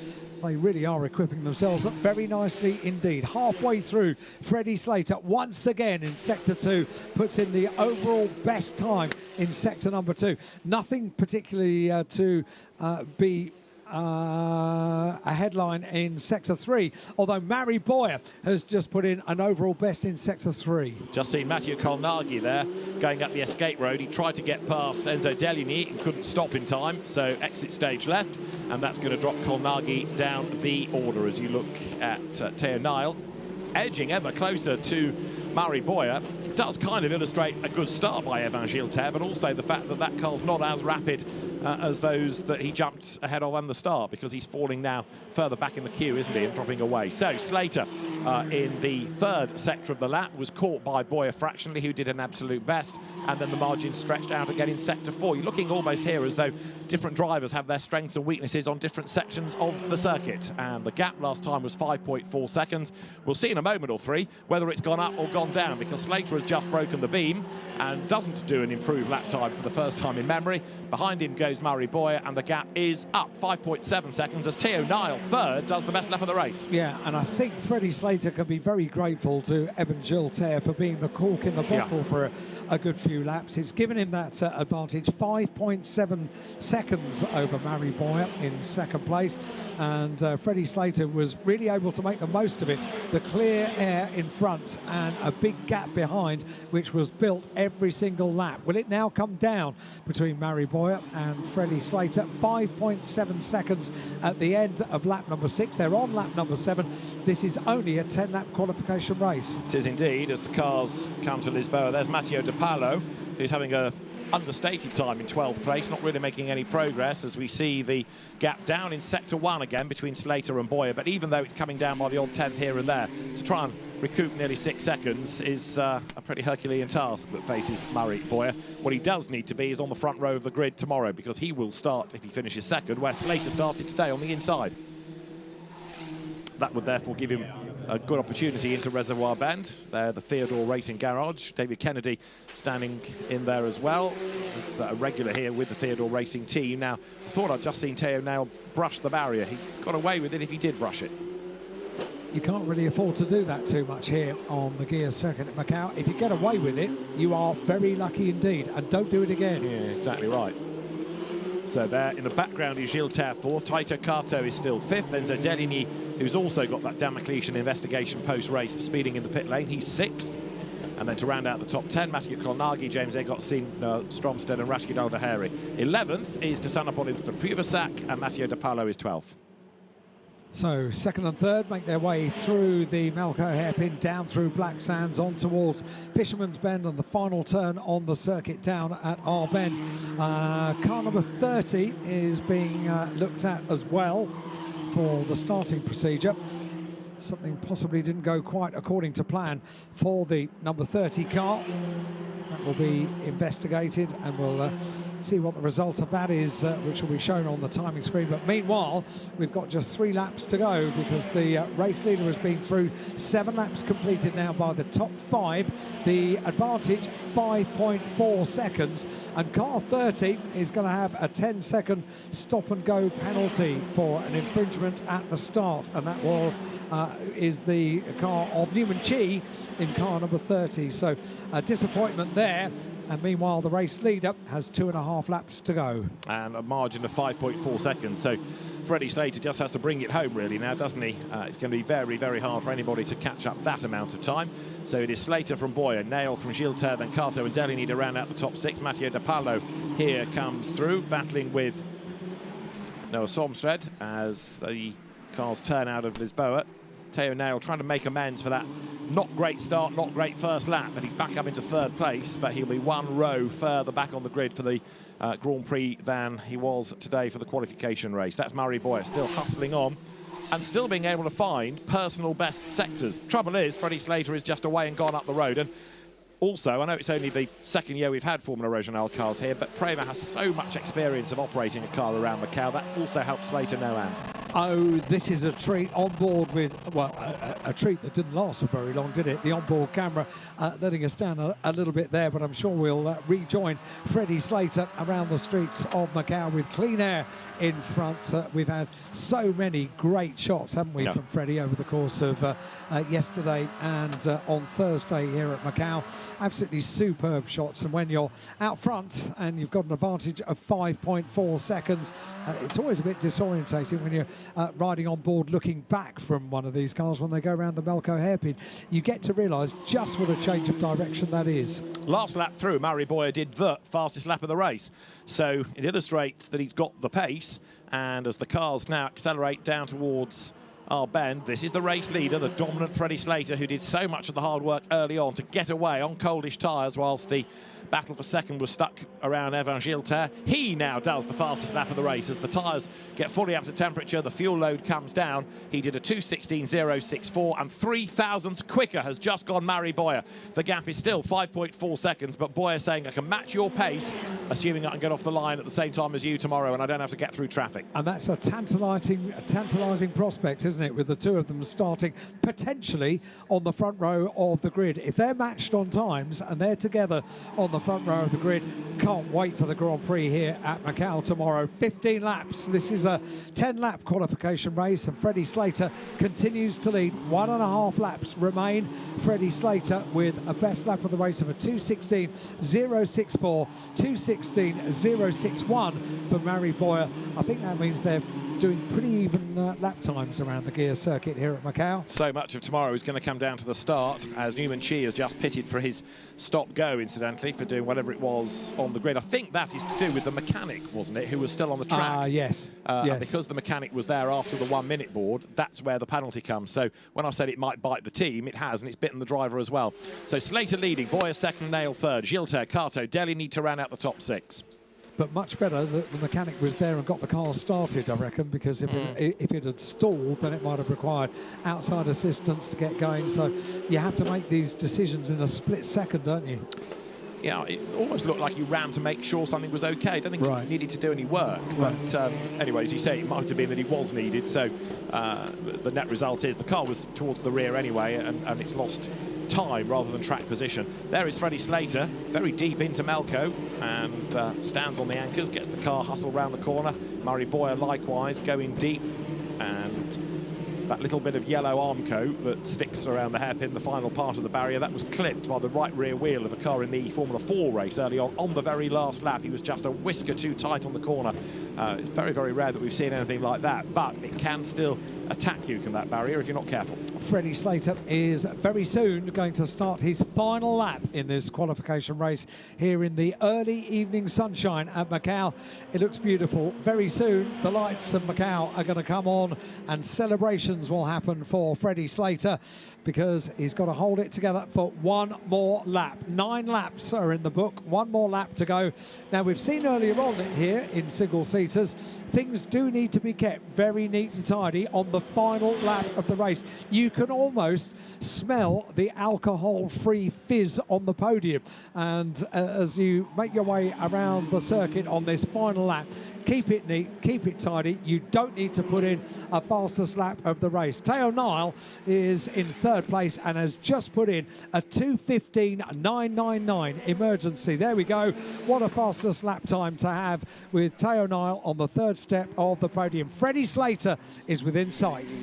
A: They really are equipping themselves very nicely indeed. Halfway through, Freddie Slater once again in Sector 2 puts in the overall best time in Sector number 2. Nothing particularly to be a headline in Sector 3, although Mary Boyer has just put in an overall best in Sector 3.
B: Just seen Mathieu Colnaghi there going up the escape road. He tried to get past Enzo Deligny and couldn't stop in time, so exit stage left, and that's going to drop Colnaghi down the order as you look at Theo Nail edging ever closer to Mary Boyer. It does kind of illustrate a good start by Evan Gilter, but also the fact that that car's not as rapid as those that he jumped ahead of on the start, because he's falling now further back in the queue, isn't he, and dropping away. So Slater in the 3rd sector of the lap was caught by Boyer fractionally, who did an absolute best, and then the margin stretched out again in Sector 4. You're looking almost here as though different drivers have their strengths and weaknesses on different sections of the circuit, and the gap last time was 5.4 seconds. We'll see in a moment or 3 whether it's gone up or gone down, because Slater has just broken the beam and doesn't do an improved lap time for the first time in memory. Behind him goes Murray Boyer, and the gap is up 5.7 seconds as Theo Nail, 3rd, does the best lap of the race.
A: Yeah, and I think Freddie Slater can be very grateful to Evan Gilter for being the cork in the bottle for a good few laps. It's given him that advantage, 5.7 seconds over Murray Boyer in 2nd place, and Freddie Slater was really able to make the most of it. The clear air in front and a big gap behind, which was built every single lap. Will it now come down between Murray Boyer and Freddie Slater? 5.7 seconds at the end of lap number 6. They're on lap number 7. This is only a 10-lap qualification race.
B: It is indeed, as the cars come to Lisboa. There's Matteo De Paulo, who's having a understated time in 12th place, not really making any progress, as we see the gap down in Sector 1 again between Slater and Boyer. But even though it's coming down by the odd 10th here and there, to try and recoup nearly 6 seconds is a pretty Herculean task that faces Murray Boyer. What he does need to be is on the front row of the grid tomorrow, because he will start, if he finishes 2nd, where Slater started today, on the inside. That would therefore give him a good opportunity into Reservoir Bend. There, the Theodore Racing Garage. David Kennedy standing in there as well. It's a regular here with the Theodore Racing team. Now, I thought I'd just seen Theo Nail brush the barrier. He got away with it if he did brush it.
A: You can't really afford to do that too much here on the Guia Circuit at Macau. If you get away with it, you are very lucky indeed, and don't do it again.
B: Yeah, exactly right. So there in the background is Gilter 4th, Taito Kato is still 5th, then Deligny, who's also got that Damocletian investigation post-race for speeding in the pit lane, he's 6th. And then to round out the top 10, Matthew Kolnagi, James Egotsin, Stromstead and Rashid Al-Daheri. 11th is to stand up on the Puvasak, and Matteo De Paolo is 12th.
A: So second and third make their way through the Macau hairpin, down through Black Sands, on towards Fisherman's Bend, and the final turn on the circuit down at R Bend. Car number 30 is being looked at as well for the starting procedure. Something possibly didn't go quite according to plan for the number 30 car. That will be investigated, and we'll see what the result of that is, which will be shown on the timing screen. But meanwhile, we've got just 3 laps to go, because the race leader has been through 7 laps completed now by the top 5. The advantage 5.4 seconds, and car 30 is going to have a 10-second stop and go penalty for an infringement at the start, and that will is the car of Newman Chi in car number 30. So a disappointment there. And meanwhile, the race leader has 2.5 laps to go. And
B: a margin of 5.4 seconds. So Freddie Slater just has to bring it home really now, doesn't he? It's going to be very, very hard for anybody to catch up that amount of time. So it is Slater from Boyer, Nail from Gilter, then Cato and Deli need to round out the top 6. Matteo De Paolo here comes through, battling with Noah Somstred as the cars turn out of Lisboa. Teo Nail trying to make amends for that not great start, not great first lap, but he's back up into 3rd place, but he'll be 1 row further back on the grid for the Grand Prix than he was today for the qualification race. That's Murray Boyer still hustling on and still being able to find personal best sectors. Trouble is, Freddie Slater is just away and gone up the road. And also, I know it's only the 2nd year we've had Formula Regional cars here, but Prema has so much experience of operating a car around Macau. That also helps Slater no end.
A: Oh, this is a treat on board with, well, a treat that didn't last for very long, did it? The onboard camera letting us down a little bit there, but I'm sure we'll rejoin Freddie Slater around the streets of Macau with clean air in front. We've had so many great shots, haven't we, from Freddie over the course of yesterday and on Thursday here at Macau. Absolutely superb shots, and when you're out front and you've got an advantage of 5.4 seconds, it's always a bit disorientating when you're riding on board looking back from one of these cars when they go around the Macau hairpin. You get to realise just what a change of direction that is.
B: Last lap through, Murray Boyer did the fastest lap of the race, so it illustrates that he's got the pace. And as the cars now accelerate down towards our bend, this is the race leader, the dominant Freddie Slater, who did so much of the hard work early on to get away on coldish tyres whilst the battle for second was stuck around Evan Gilter. He now does the fastest lap of the race as the tyres get fully up to temperature, the fuel load comes down. He did a 2:16.064, and 3 thousandths quicker has just gone Murray Boyer. The gap is still 5.4 seconds, but Boyer saying, I can match your pace, assuming I can get off the line at the same time as you tomorrow and I don't have to get through traffic.
A: And that's a tantalising prospect, isn't it, with the 2 of them starting potentially on the front row of the grid. If they're matched on times and they're together on the front row of the grid, can't wait for the Grand Prix here at Macau tomorrow. 15 laps. This is a 10-lap qualification race, and Freddie Slater continues to lead. 1.5 laps remain. Freddie Slater with a best lap of the race of a 2:16.064, 2:16.061 for Murray Boyer. I think that means they're doing pretty even lap times around the Guia Circuit here at Macau.
B: So much of tomorrow is going to come down to the start, as Newman Chi has just pitted for his stop-go, incidentally, for doing whatever it was on the grid. I think that is to do with the mechanic, wasn't it, who was still on the track?
A: Yes.
B: Yes.
A: Yes.
B: Because the mechanic was there after the 1-minute board, that's where the penalty comes. So when I said it might bite the team, it has, and it's bitten the driver as well. So Slater leading, Boyer second, Nail third, Gilter, Cato, Deli need to round out the top 6.
A: But much better that the mechanic was there and got the car started, I reckon, because if it had stalled, then it might have required outside assistance to get going. So you have to make these decisions in a split second, don't you?
B: Yeah, it almost looked like he ran to make sure something was okay. I don't think he needed to do any work. But anyway, as you say, it might have been that he was needed. So the net result is the car was towards the rear anyway, and it's lost time rather than track position. There is Freddie Slater, very deep into Melco, and stands on the anchors, gets the car hustled round the corner. Murray Boyer likewise going deep, and that little bit of yellow arm coat that sticks around the hairpin, the final part of the barrier, that was clipped by the right rear wheel of a car in the Formula 4 race early on the very last lap. He was just a whisker too tight on the corner It's very, very rare that we've seen anything like that, but it can still attack you, can that barrier, if you're not careful.
A: Freddie Slater is very soon going to start his final lap in this qualification race here in the early evening sunshine at Macau. It looks beautiful. Very soon the lights of Macau are going to come on and celebrations will happen for Freddie Slater, because he's got to hold it together for one more lap. 9 laps are in the book, one more lap to go. Now, we've seen earlier on here in single-seaters, things do need to be kept very neat and tidy on the final lap of the race. You can almost smell the alcohol-free fizz on the podium. And as you make your way around the circuit on this final lap, keep it neat, keep it tidy. You don't need to put in a fastest lap of the race. Teo Nile is in 3rd place and has just put in a 2:15.999 emergency. There we go. What a fastest lap time to have with Teo Nile on the 3rd step of the podium. Freddie Slater is within sight.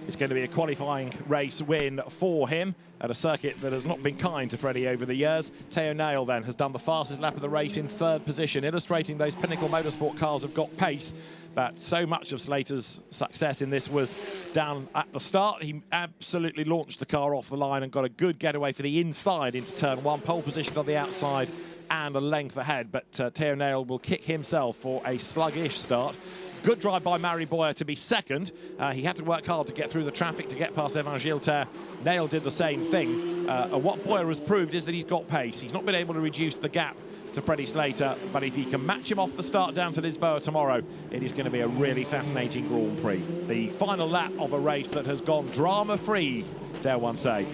B: It's going to be a qualifying race win for him at a circuit that has not been kind to Freddie over the years. Teo Nile then has done the fastest lap of the race in 3rd position, illustrating those Pinnacle Motorsport cars have got pace. But so much of Slater's success in this was down at the start. He absolutely launched the car off the line and got a good getaway for the inside into turn 1, pole position on the outside and a length ahead. But Teo Nile will kick himself for a sluggish start. Good drive by Mary Boyer to be 2nd. He had to work hard to get through the traffic to get past Evan Gilter. Nale did the same thing. What Boyer has proved is that he's got pace. He's not been able to reduce the gap to Freddie Slater, but if he can match him off the start down to Lisboa tomorrow, it is going to be a really fascinating Grand Prix. The final lap of a race that has gone drama-free, dare one say.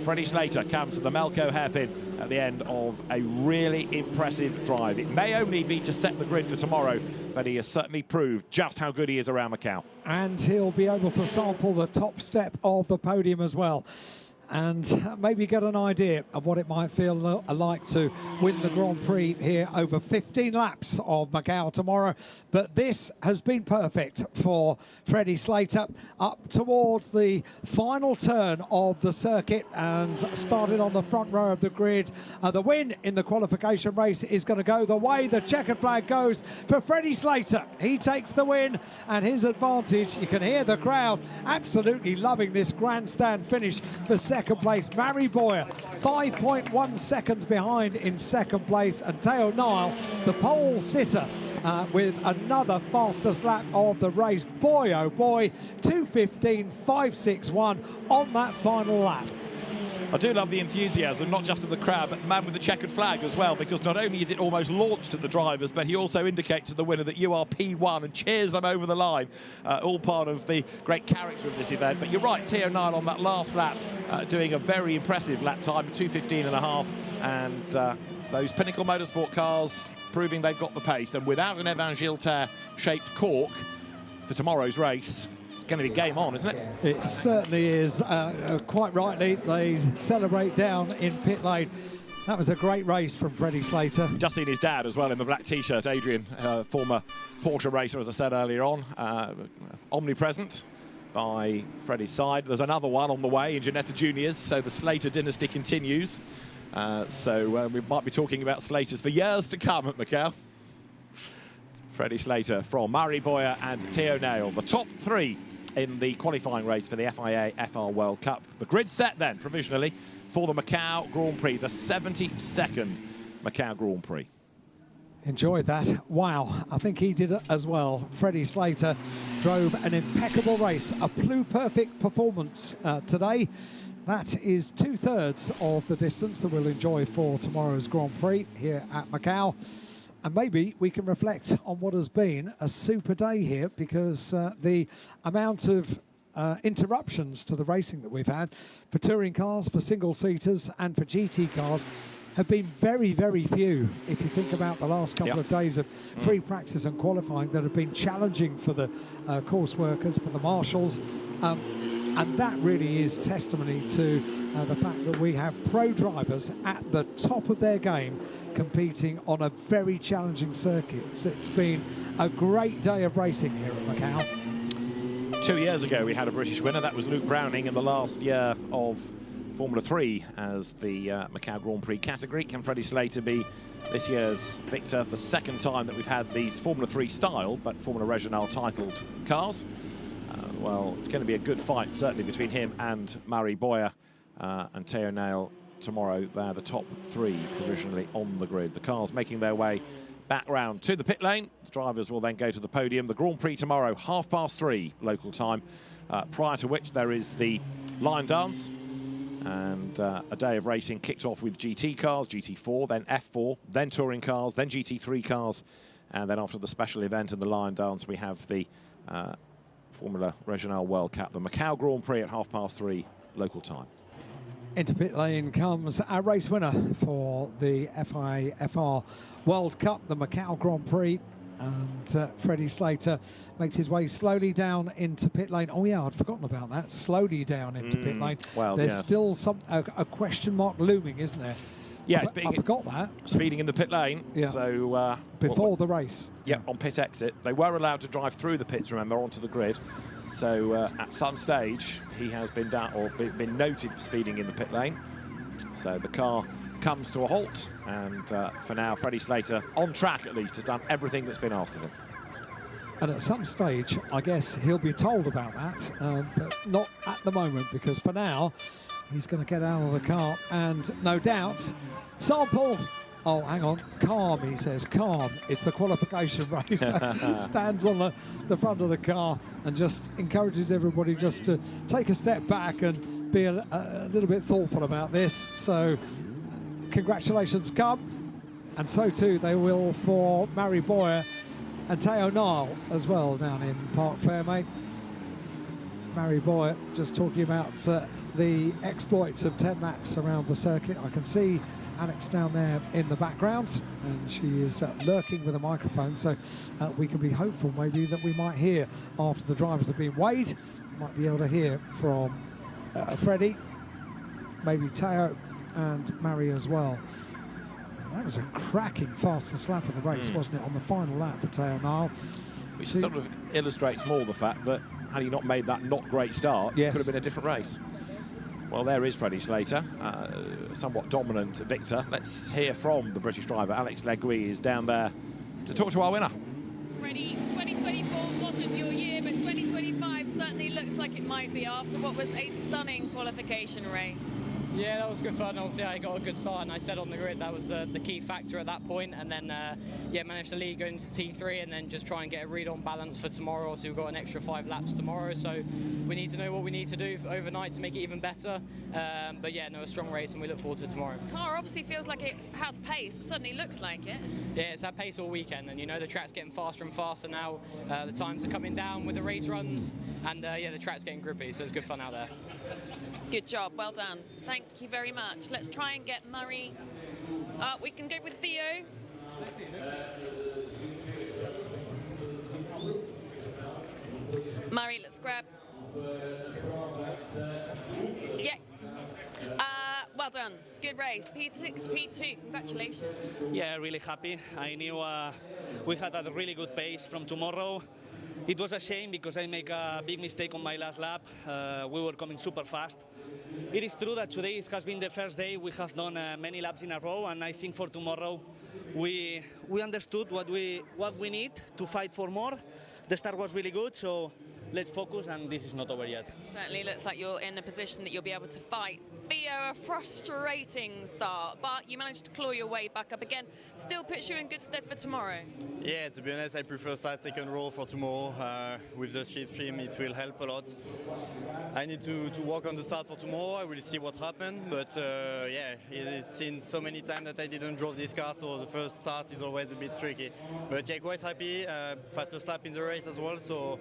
B: Freddie Slater comes to the Melco hairpin at the end of a really impressive drive. It may only be to set the grid for tomorrow, but he has certainly proved just how good he is around Macau.
A: And he'll be able to sample the top step of the podium as well, and maybe get an idea of what it might feel like to win the Grand Prix here over 15 laps of Macau tomorrow. But this has been perfect for Freddie Slater, up towards the final turn of the circuit and started on the front row of the grid. The win in the qualification race is going to go the way the checkered flag goes for Freddie Slater. He takes the win and his advantage. You can hear the crowd absolutely loving this grandstand finish for second place. Mary Boyer 5.1 seconds behind in 2nd place, and Teo Nile, the pole sitter, with another fastest lap of the race. Boy, oh boy, 2:15.561 on that final lap.
B: I do love the enthusiasm, not just of the crowd, but the man with the checkered flag as well, because not only is it almost launched at the drivers, but he also indicates to the winner that you are P1 and cheers them over the line. All part of the great character of this event. But you're right, Teo Nile on that last lap doing a very impressive lap time, 2:15.5, and those Pinnacle Motorsport cars proving they've got the pace. And without an Evan Gilter-shaped cork for tomorrow's race, it's going to be game on, isn't it?
A: It certainly is. Quite rightly, they celebrate down in pit lane. That was a great race from Freddie Slater.
B: Just seen his dad as well in the black T-shirt, Adrian, former Porsche racer, as I said earlier on, omnipresent by Freddie's side. There's another one on the way in Ginetta Juniors, so the Slater dynasty continues. So we might be talking about Slaters for years to come at Macau. Freddie Slater from Murray Boyer and Teo Nile, the top 3 in the qualifying race for the FIA FR World Cup. The grid set then, provisionally, for the Macau Grand Prix, the 72nd Macau Grand Prix.
A: Enjoyed that. Wow, I think he did it as well. Freddie Slater drove an impeccable race, a pluperfect performance today. That is 2/3 of the distance that we'll enjoy for tomorrow's Grand Prix here at Macau. And maybe we can reflect on what has been a super day here, because the amount of interruptions to the racing that we've had for touring cars, for single-seaters and for GT cars have been very, very few. If you think about the last couple of days of free practice and qualifying that have been challenging for the course workers, for the marshals. And that really is testimony to the fact that we have pro drivers at the top of their game competing on a very challenging circuit. It's been a great day of racing here at Macau.
B: 2 years ago we had a British winner. That was Luke Browning in the last year of Formula 3 as the Macau Grand Prix category. Can Freddie Slater be this year's victor, the second time that we've had these Formula 3 style, but Formula Regional titled cars. Well, it's going to be a good fight, certainly, between him and Murray Boyer and Theo Nail tomorrow. They're the top three provisionally on the grid. The cars making their way back round to the pit lane. The drivers will then go to the podium. The Grand Prix tomorrow, 3:30 local time, prior to which there is the line dance. And a day of racing kicked off with GT cars, GT4, then F4, then touring cars, then GT3 cars. And then after the special event and the line dance, we have the Formula Regional World Cup, the Macau Grand Prix at 3:30 local time.
A: Into pit lane comes our race winner for the FIA FR World Cup, the Macau Grand Prix. And Freddie Slater makes his way slowly down into pit lane. Oh yeah, I'd forgotten about that. Slowly down into pit lane.
B: Well,
A: there's
B: yes.
A: Still a question mark looming, isn't there?
B: Yeah,
A: I forgot that.
B: Speeding in the pit lane.
A: Yeah.
B: So
A: before the race.
B: Yeah, on pit exit. They were allowed to drive through the pits, remember, onto the grid. So at some stage, he has been down or been noted for speeding in the pit lane. So the car comes to a halt, and for now, Freddie Slater, on track at least, has done everything that's been asked of him.
A: And at some stage, I guess he'll be told about that, but not at the moment, because for now, he's going to get out of the car, and no doubt, sample. Oh, hang on, calm, he says, calm. It's the qualification race. Stands on the front of the car and just encourages everybody just to take a step back and be a little bit thoughtful about this. So, congratulations, come. And so too they will for Murray Boyer and Theo Nail as well down in Parc Fermé. Murray Boyer just talking about the exploits of 10 laps around the circuit. I can see Alex down there in the background, and she is lurking with a microphone, so we can be hopeful maybe that we might hear after the drivers have been weighed, might be able to hear from Freddie, maybe Theo and Murray as well. That was a cracking fastest lap of the race, wasn't it, on the final lap for Theo Nail.
B: Which sort of illustrates more the fact that had he not made that not great start, it could have been a different race. Well, there is Freddie Slater, somewhat dominant victor. Let's hear from the British driver. Alex Legui is down there to talk to our winner.
C: Freddie, 2024 wasn't your year, but 2025 certainly looks like it might be after what was a stunning qualification race.
E: Yeah, that was good fun. Obviously, I got a good start, and I said on the grid that was the key factor at that point. And then, yeah, managed to lead going into T3, and then just try and get a read on balance for tomorrow. So we've got an extra 5 laps tomorrow. So we need to know what we need to do overnight to make it even better. But yeah, no, a strong race, and we look forward to tomorrow.
C: Car obviously feels like it has pace. It certainly looks like it.
E: Yeah, it's had pace all weekend, and you know the track's getting faster and faster now. The times are coming down with the race runs, and yeah, the track's getting grippy. So it's good fun out there.
C: Good job, well done. Thank you very much. Let's try and get Murray. We can go with Theo. Murray, let's grab. Yeah. Well done. Good race. P6 to P2. Congratulations.
F: Yeah, really happy. I knew we had a really good pace from tomorrow. It was a shame because I make a big mistake on my last lap. We were coming super fast. It is true that today has been the first day we have done many laps in a row, and I think for tomorrow we understood what we need to fight for more. The start was really good, so let's focus, and this is not over yet.
C: Certainly looks like you're in a position that you'll be able to fight. Theo, a frustrating start, but you managed to claw your way back up again. Still puts you in good stead for tomorrow. Yeah,
G: to be honest, I prefer start second row for tomorrow. With the slipstream, it will help a lot. I need to work on the start for tomorrow. I will see what happens, but yeah, it's seen so many times that I didn't drive this car, so the first start is always a bit tricky. But yeah, quite happy. Fastest lap in the race as well, so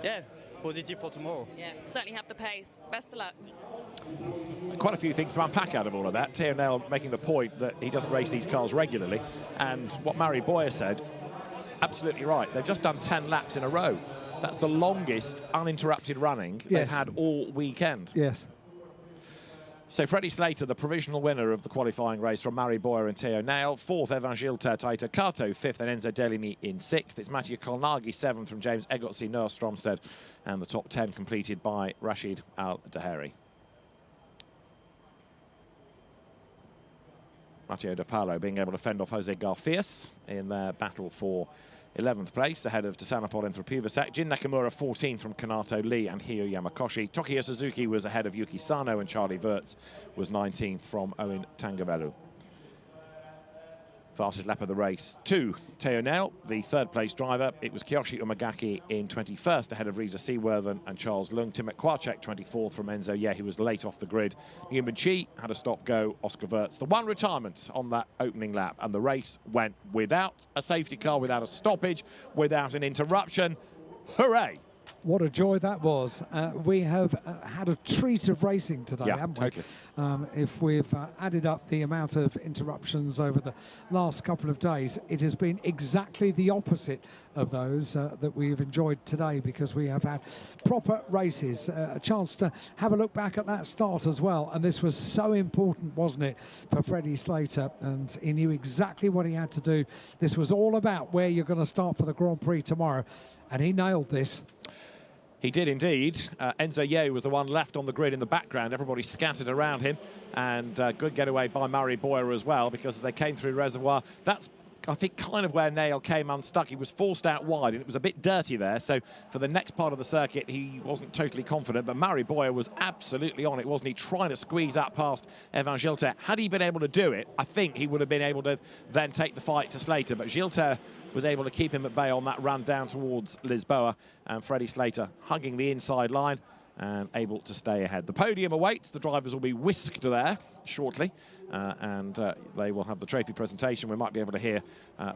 G: yeah, positive for tomorrow.
C: Yeah, certainly have the pace. Best of luck.
B: Quite a few things to unpack out of all of that. Theo Nail making the point that he doesn't race these cars regularly, and what Murray Boyer said, absolutely right. They've just done 10 laps in a row. That's the longest uninterrupted running they've had all weekend.
A: Yes.
B: So Freddie Slater, the provisional winner of the qualifying race from Murray Boyer and Theo Nail. 4th, Evangile Tertaita Kato. 5th, and Enzo Deligny in 6th. It's Mathieu Kolnagi 7th from James Egotzi, Noah Stromsted. And the top 10 completed by Rashid Al-Daheri. Matteo De Paolo being able to fend off Jose Garfias in their battle for 11th place, ahead of Tasanapol and Puvasek. Jin Nakamura 14th from Kanato Lee and Hio Yamakoshi. Tokiya Suzuki was ahead of Yuki Sano, and Charlie Wirtz was 19th from Owen Tangavelu. Fastest lap of the race to Teo Nel, the third place driver. It was Kiyoshi Umagaki in 21st, ahead of Reza Seaworthen and Charles Lung. Timot Kwarczek 24th from Enzo Ye, who was late off the grid. Newman Chi had a stop-go. Oscar Wirtz, the one retirement on that opening lap, and the race went without a safety car, without a stoppage, without an interruption. Hooray!
A: What a joy that was. We have had a treat of racing today, haven't we?
B: Totally.
A: If we've added up the amount of interruptions over the last couple of days, it has been exactly the opposite of those that we've enjoyed today, because we have had proper races, a chance to have a look back at that start as well. And this was so important, wasn't it, for Freddie Slater? And he knew exactly what he had to do. This was all about where you're going to start for the Grand Prix tomorrow. And he nailed this.
B: He did indeed. Enzo Ye was the one left on the grid in the background. Everybody scattered around him, and good getaway by Murray Boyer as well, because they came through reservoir. That's, I think, kind of where Nail came unstuck. He was forced out wide, and it was a bit dirty there. So for the next part of the circuit, he wasn't totally confident. But Murray Boyer was absolutely on it, wasn't he? Trying to squeeze up past Evan Gilter. Had he been able to do it, I think he would have been able to then take the fight to Slater. But Gilter was able to keep him at bay on that run down towards Lisboa, and Freddie Slater hugging the inside line and able to stay ahead. The podium awaits. The drivers will be whisked there shortly, and they will have the trophy presentation. We might be able to hear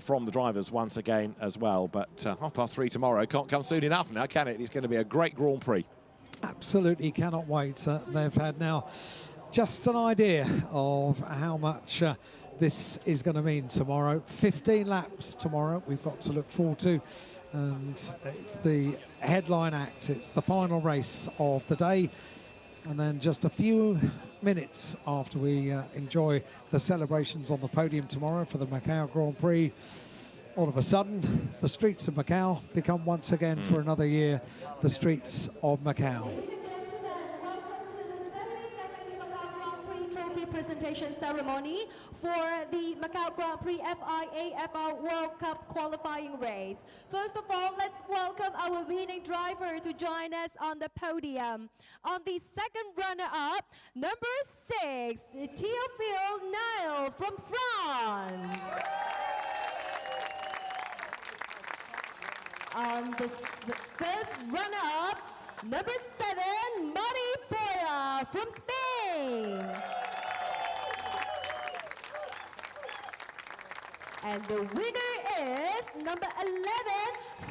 B: from the drivers once again as well. But 3:30 tomorrow can't come soon enough now, can it? It's going to be a great Grand Prix.
A: Absolutely cannot wait. They've had now just an idea of how much this is going to mean tomorrow. 15 laps tomorrow we've got to look forward to, and it's the headline act. It's the final race of the day, and then just a few minutes after we enjoy the celebrations on the podium tomorrow for the Macau Grand Prix, all of a sudden the streets of Macau become once again for another year the streets of Macau.
H: Presentation ceremony for the Macau Grand Prix FIA FR World Cup qualifying race. First of all, let's welcome our winning driver to join us on the podium. On the second runner-up, number 6, Théophile Nile from France. On the first runner-up, number 7, Murray Boyer from Spain. And the winner is number 11,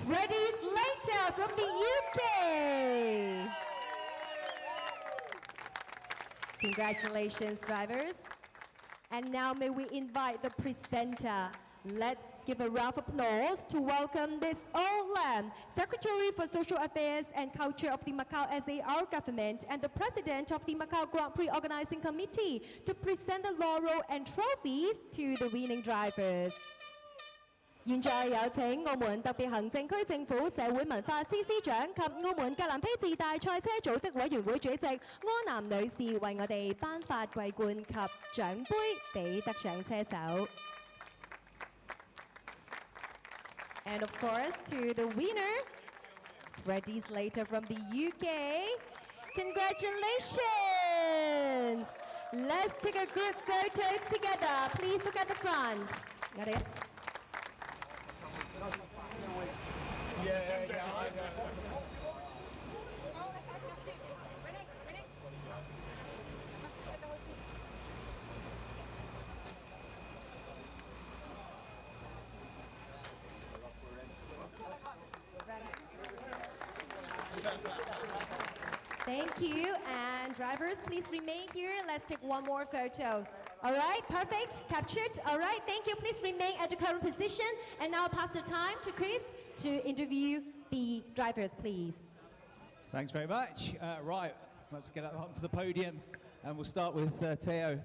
H: Freddie Slater from the UK. Congratulations, drivers. And now may we invite the presenter. Let's give a round of applause to welcome Ms. Earl Lam, Secretary for Social Affairs and Culture of the Macau SAR government and the President of the Macau Grand Prix Organizing Committee, to present the laurel and trophies to the winning drivers. 現在有請澳門特別行政區政府社會文化司司長及澳門格蘭披治大賽車組織委員會主席柯南女士為我哋頒發桂冠及獎杯俾得獎車手。And of course, to the winner, Freddie Slater from the UK. Congratulations! Let's take a group photo together. Please look at the front. Got it? Thank you, and drivers, please remain here. Let's take one more photo. All right, perfect, captured. All right, thank you. Please remain at the current position, and now pass the time to Chris to interview the drivers, please.
I: Thanks very much. Right, let's get up onto the podium, and we'll start with Teo.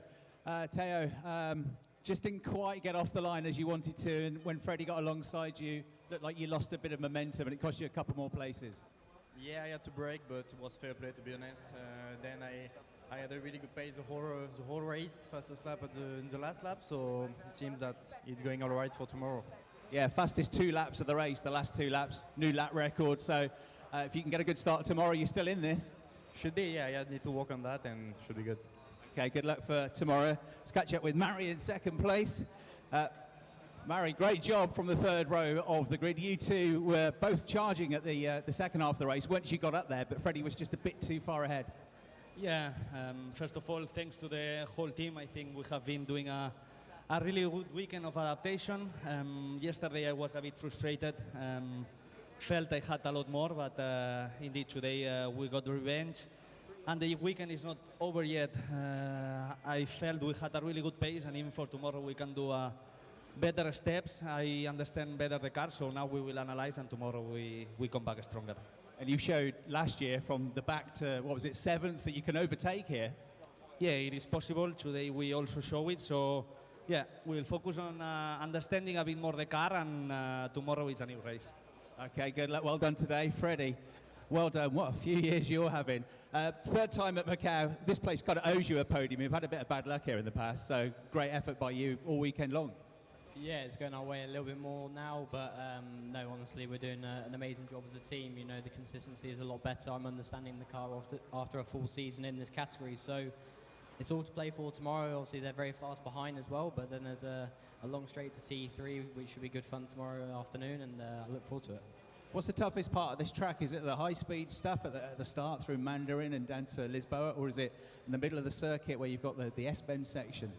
I: Teo, just didn't quite get off the line as you wanted to, and when Freddie got alongside you, looked like you lost a bit of momentum, and it cost you a couple more places.
G: Yeah, I had to brake, but it was fair play, to be honest. Then
J: I had a really good pace the whole race, fastest lap in the last lap, so it seems that it's going all right for tomorrow.
I: Yeah, fastest 2 laps of the race, the last 2 laps, new lap record. So if you can get a good start tomorrow, you're still in this.
J: Should be, yeah, I need to work on that and should be good.
I: Okay, good luck for tomorrow. Let's catch up with Mari in second place. Mari, great job from the 3rd row of the grid. You two were both charging at the second half of the race once you got up there, but Freddie was just a bit too far ahead.
F: Yeah, first of all, thanks to the whole team. I think we have been doing a really good weekend of adaptation. Yesterday I was a bit frustrated. Felt I had a lot more, but indeed today we got revenge. And the weekend is not over yet. I felt we had a really good pace, and even for tomorrow we can do better steps. I understand better the car, so now we will analyze, and tomorrow we come back stronger.
I: And you showed last year from the back to, what was it, 7th, that you can overtake here?
F: Yeah, it is possible. Today we also show it, so yeah, we'll focus on understanding a bit more the car, and tomorrow is a new race.
I: Okay, good luck. Well done today, Freddie. Well done. What a few years you're having. 3rd time at Macau. This place kind of owes you a podium. You've had a bit of bad luck here in the past, so great effort by you all weekend long.
E: Yeah, it's going our way a little bit more now, but no, honestly, we're doing an amazing job as a team. You know, the consistency is a lot better. I'm understanding the car after a full season in this category, so it's all to play for tomorrow. Obviously, they're very fast behind as well, but then there's a long straight to C3, which should be good fun tomorrow afternoon, and I look forward to it.
I: What's the toughest part of this track? Is it the high-speed stuff at the start through Mandarin and down to Lisboa, or is it in the middle of the circuit where you've got the S-bend section?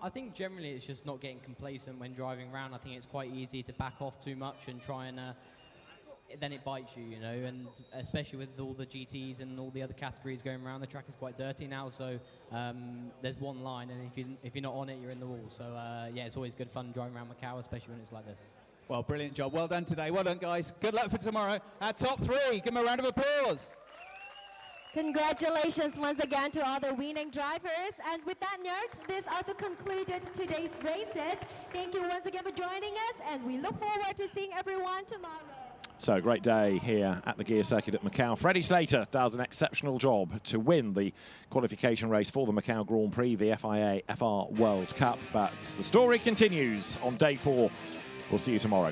E: I think generally it's just not getting complacent when driving around. I think it's quite easy to back off too much and try and then it bites you, you know, and especially with all the GTs and all the other categories going around, the track is quite dirty now, so there's one line, and if you're not on it, you're in the wall. So yeah, it's always good fun driving around Macau, especially when it's like this.
I: Well, brilliant job. Well done today. Well done, guys. Good luck for tomorrow. Our top 3. Give them a round of applause.
H: Congratulations once again to all the winning drivers. And with that note, this also concluded today's races. Thank you once again for joining us, and we look forward to seeing everyone tomorrow.
B: So, great day here at the Guia Circuit at Macau. Freddie Slater does an exceptional job to win the qualification race for the Macau Grand Prix, the FIA FR World Cup. But the story continues on day 4. We'll see you tomorrow.